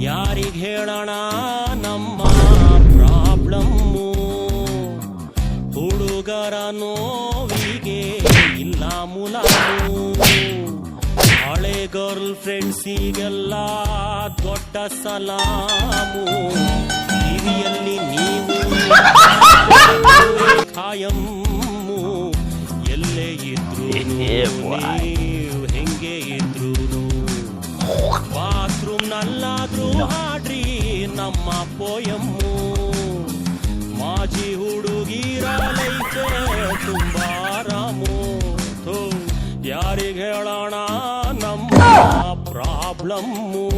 ಯಾರಿಗ್ ಹೇಳೋಣ ನಮ್ಮ ಪ್ರಾಬ್ಲಮ್ಮು. ಹುಡುಗರ ನೋವಿಗೆ ಇಲ್ಲ ಮುಲಾಮು. ಹಳೆ ಗರ್ಲ್ ಫ್ರೆಂಡ್ಸಿಗೆಲ್ಲ ದೊಡ್ಡ ಸಲಾಮು. ಟಿವಿಯಲ್ಲಿ ನೀವು ಖಾಯಮ್ಮು. ಎಲ್ಲೇ ಇದ್ರು ನೀವು ಹೆಂಗೆ ಇದ್ರು ಬಾತ್ರೂಮ್ ನಲ್ಲಾದ್ರೂ ಹಾಡ್ರಿ ನಮ್ಮ ಪೋಯಮ್ಮು. ಮಾಜಿ ಹುಡುಗಿರ ಲೈಫೆ ತುಂಬಾ ಆರಾಮು. ಯಾರಿಗೆ ಹೇಳೋಣ ನಮ್ಮ ಪ್ರಾಬ್ಲಮ್ಮು.